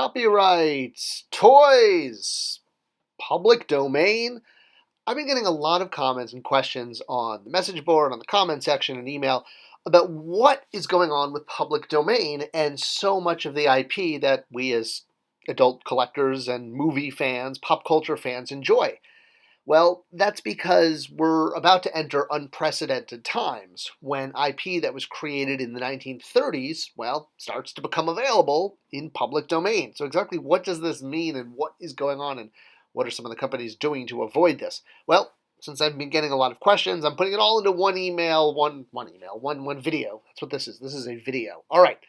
Copyrights, toys, public domain. I've been getting a lot of comments and questions on the message board, on the comment section, and email about what is going on with public domain and so much of the IP that we as adult collectors and movie fans, pop culture fans enjoy. Well, that's because we're about to enter unprecedented times when IP that was created in the 1930s, well, starts to become available in public domain. So exactly what does this mean and what is going on and what are some of the companies doing to avoid this? Well, since I've been getting a lot of questions, I'm putting it all into one video. That's what this is. This is a video. All right.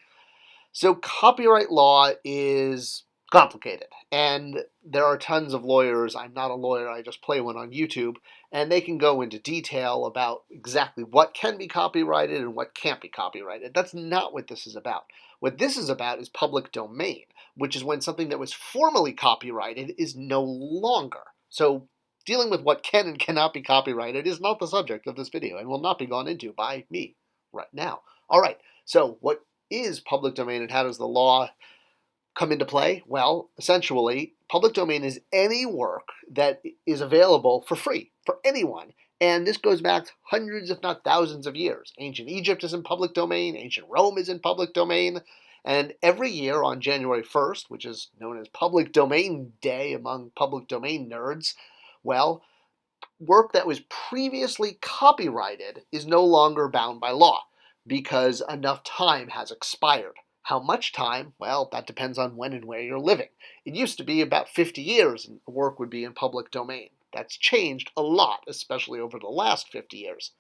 So copyright law is complicated, and there are tons of lawyers. I'm not a lawyer, I just play one on YouTube, and they can go into detail about exactly what can be copyrighted and what can't be copyrighted. That's not what this is about. What this is about is public domain, which is when something that was formally copyrighted is no longer. So dealing with what can and cannot be copyrighted is not the subject of this video and will not be gone into by me right now. All right, so what is public domain and how does the law come into play? Well, essentially, public domain is any work that is available for free for anyone. And this goes back hundreds, if not thousands of years. Ancient Egypt is in public domain. Ancient Rome is in public domain. And every year on January 1st, which is known as Public Domain Day among public domain nerds, well, work that was previously copyrighted is no longer bound by law because enough time has expired. How much time? Well, that depends on when and where you're living. It used to be about 50 years and work would be in public domain. That's changed a lot, especially over the last 50 years.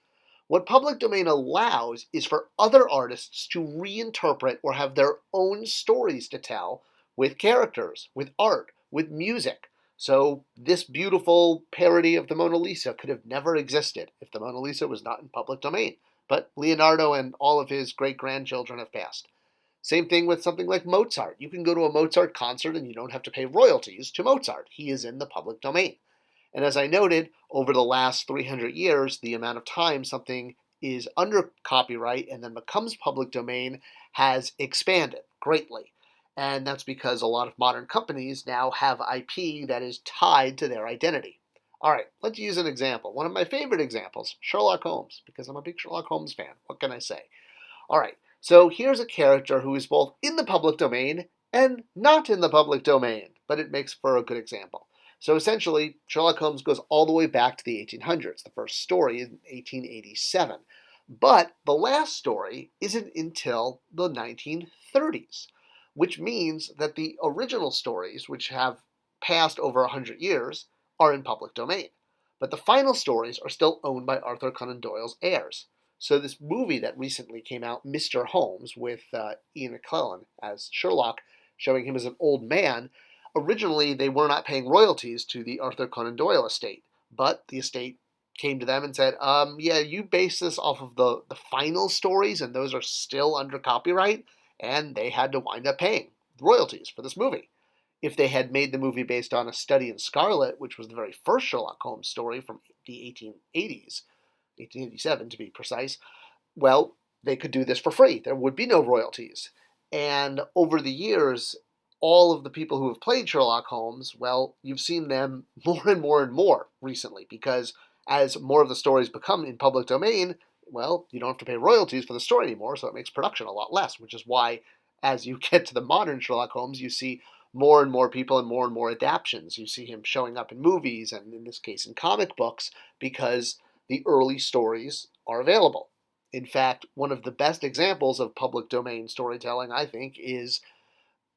What public domain allows is for other artists to reinterpret or have their own stories to tell with characters, with art, with music. So this beautiful parody of the Mona Lisa could have never existed if the Mona Lisa was not in public domain. But Leonardo and all of his great-grandchildren have passed. Same thing with something like Mozart. You can go to a Mozart concert and you don't have to pay royalties to Mozart. He is in the public domain. And as I noted, over the last 300 years, the amount of time something is under copyright and then becomes public domain has expanded greatly. And that's because a lot of modern companies now have IP that is tied to their identity. All right, let's use an example. One of my favorite examples, Sherlock Holmes, because I'm a big Sherlock Holmes fan. What can I say? All right, so here's a character who is both in the public domain and not in the public domain, but it makes for a good example. So essentially, Sherlock Holmes goes all the way back to the 1800s. The first story is in 1887. But the last story isn't until the 1930s, which means that the original stories, which have passed over 100 years, are in public domain. But the final stories are still owned by Arthur Conan Doyle's heirs. So this movie that recently came out, Mr. Holmes, with Ian McKellen as Sherlock, showing him as an old man, originally they were not paying royalties to the Arthur Conan Doyle estate. But the estate came to them and said, yeah, you base this off of the final stories, and those are still under copyright, and they had to wind up paying royalties for this movie. If they had made the movie based on A Study in Scarlet, which was the very first Sherlock Holmes story from the 1880s, 1887 to be precise, well, they could do this for free. There would be no royalties. And over the years, all of the people who have played Sherlock Holmes, well, you've seen them more and more and more recently because as more of the stories become in public domain, well, you don't have to pay royalties for the story anymore, so it makes production a lot less, which is why as you get to the modern Sherlock Holmes, you see more and more people and more adaptions. You see him showing up in movies and in this case in comic books because the early stories are available. In fact, one of the best examples of public domain storytelling, I think, is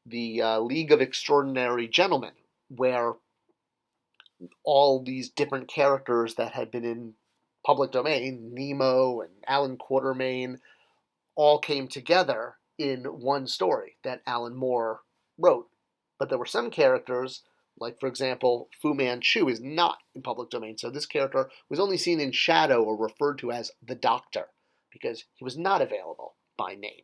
the League of Extraordinary Gentlemen, where all these different characters that had been in public domain, Nemo and Alan Quatermain, all came together in one story that Alan Moore wrote. But there were some characters, like for example, Fu Manchu is not in public domain, so this character was only seen in shadow or referred to as the Doctor, because he was not available by name.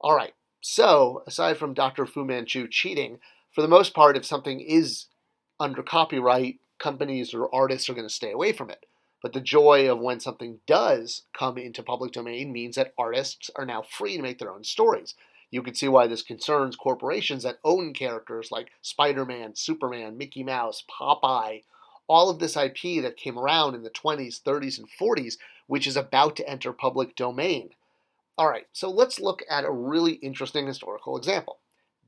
All right, so aside from Dr. Fu Manchu cheating, for the most part, if something is under copyright, companies or artists are going to stay away from it. But the joy of when something does come into public domain means that artists are now free to make their own stories. You can see why this concerns corporations that own characters like Spider-Man, Superman, Mickey Mouse, Popeye, all of this IP that came around in the 20s, 30s, and 40s, which is about to enter public domain. All right, so let's look at a really interesting historical example.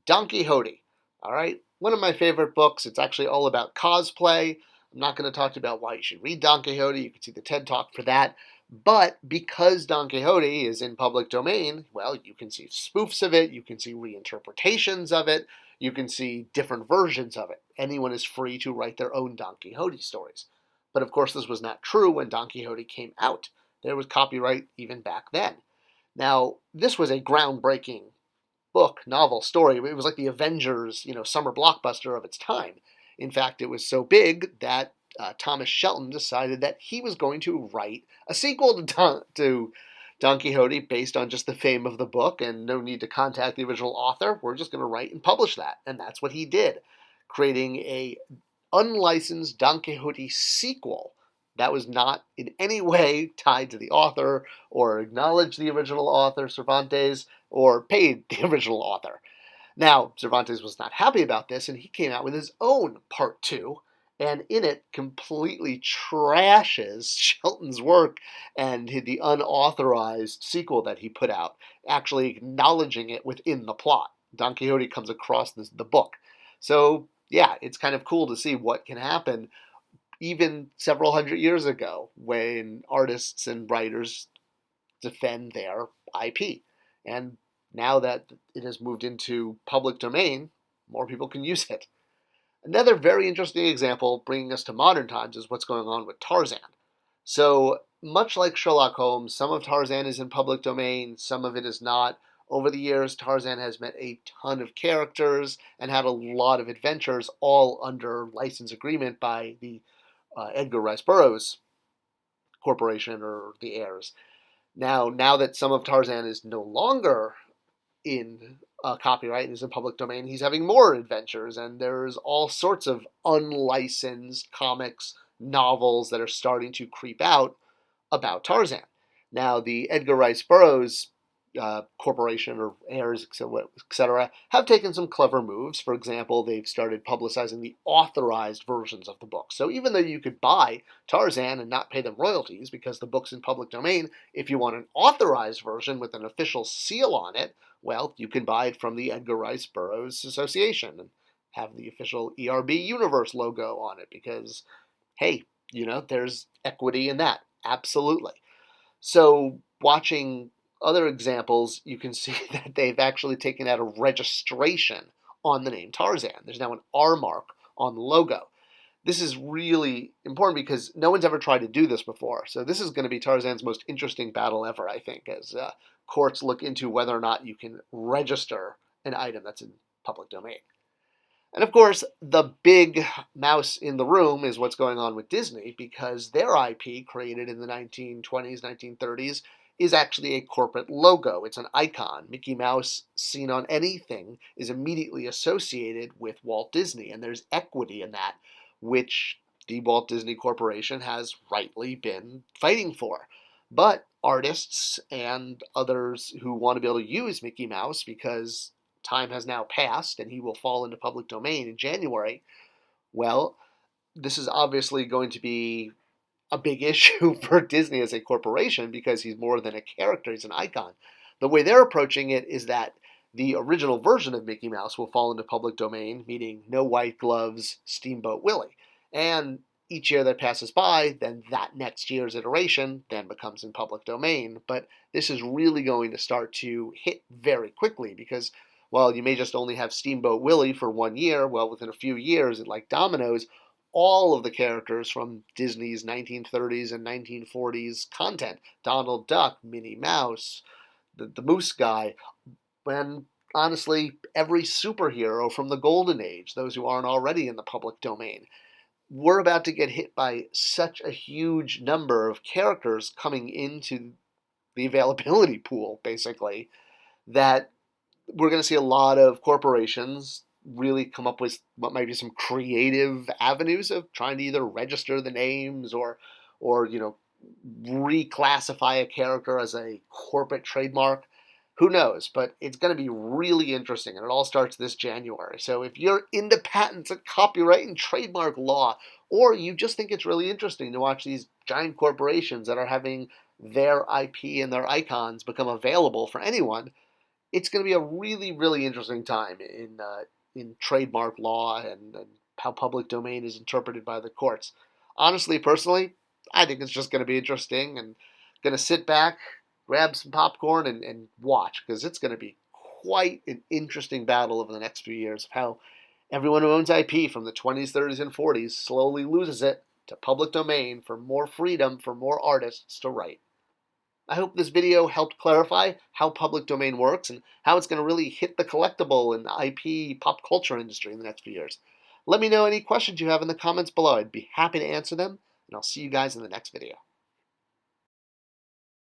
Don Quixote. All right, one of my favorite books. It's actually all about cosplay. I'm not going to talk about why you should read Don Quixote. You can see the TED Talk for that. But because Don Quixote is in public domain, well, you can see spoofs of it. You can see reinterpretations of it. You can see different versions of it. Anyone is free to write their own Don Quixote stories. But of course, this was not true when Don Quixote came out. There was copyright even back then. Now, this was a groundbreaking book, novel, story. It was like the Avengers, summer blockbuster of its time. In fact, it was so big that Thomas Shelton decided that he was going to write a sequel to Don Quixote based on just the fame of the book, and no need to contact the original author. We're just going to write and publish that. And that's what he did, creating a unlicensed Don Quixote sequel that was not in any way tied to the author or acknowledged the original author, Cervantes, or paid the original author. Now, Cervantes was not happy about this, and he came out with his own Part 2, and in it completely trashes Shelton's work and the unauthorized sequel that he put out, actually acknowledging it within the plot. Don Quixote comes across the book. So, yeah, it's kind of cool to see what can happen even several hundred years ago when artists and writers defend their IP. And now that it has moved into public domain, more people can use it. Another very interesting example, bringing us to modern times, is what's going on with Tarzan. So, much like Sherlock Holmes, some of Tarzan is in public domain, some of it is not. Over the years, Tarzan has met a ton of characters and had a lot of adventures, all under license agreement by the Edgar Rice Burroughs Corporation or the heirs. Now that some of Tarzan is no longer in copyright and is in public domain, he's having more adventures, and there's all sorts of unlicensed comics, novels that are starting to creep out about Tarzan. Now, the Edgar Rice Burroughs Corporation or heirs, etc., have taken some clever moves. For example, they've started publicizing the authorized versions of the book. So even though you could buy Tarzan and not pay them royalties because the book's in public domain, if you want an authorized version with an official seal on it, well, you can buy it from the Edgar Rice Burroughs Association and have the official ERB Universe logo on it because, hey, there's equity in that. Absolutely. So watching other examples, you can see that they've actually taken out a registration on the name Tarzan. There's now an R mark on the logo. This is really important because no one's ever tried to do this before. So this is going to be Tarzan's most interesting battle ever, I think, as courts look into whether or not you can register an item that's in public domain. And of course, the big mouse in the room is what's going on with Disney, because their IP, created in the 1920s, 1930s, is actually a corporate logo. It's an icon. Mickey Mouse, seen on anything, is immediately associated with Walt Disney, and there's equity in that, which the Walt Disney Corporation has rightly been fighting for. But artists and others who want to be able to use Mickey Mouse, because time has now passed and he will fall into public domain in January, well, this is obviously going to be a big issue for Disney as a corporation because he's more than a character, he's an icon. The way they're approaching it is that the original version of Mickey Mouse will fall into public domain, meaning no white gloves, Steamboat Willie. And each year that passes by, then that next year's iteration then becomes in public domain. But this is really going to start to hit very quickly because while you may just only have Steamboat Willie for 1 year, well, within a few years, like dominoes, all of the characters from Disney's 1930s and 1940s content, Donald Duck, Minnie Mouse, the Moose Guy, and honestly, every superhero from the Golden Age, those who aren't already in the public domain. We're about to get hit by such a huge number of characters coming into the availability pool, basically, that we're going to see a lot of corporations really come up with what might be some creative avenues of trying to either register the names or reclassify a character as a corporate trademark. Who knows? But it's going to be really interesting, and it all starts this January. So if you're into patents and copyright and trademark law, or you just think it's really interesting to watch these giant corporations that are having their IP and their icons become available for anyone, it's going to be a really, really interesting time in trademark law and how public domain is interpreted by the courts. Honestly, personally, I think it's just going to be interesting, and going to sit back, grab some popcorn, and watch, because it's going to be quite an interesting battle over the next few years of how everyone who owns IP from the 20s, 30s, and 40s slowly loses it to public domain for more freedom for more artists to write. I hope this video helped clarify how public domain works and how it's going to really hit the collectible and IP pop culture industry in the next few years. Let me know any questions you have in the comments below. I'd be happy to answer them, and I'll see you guys in the next video.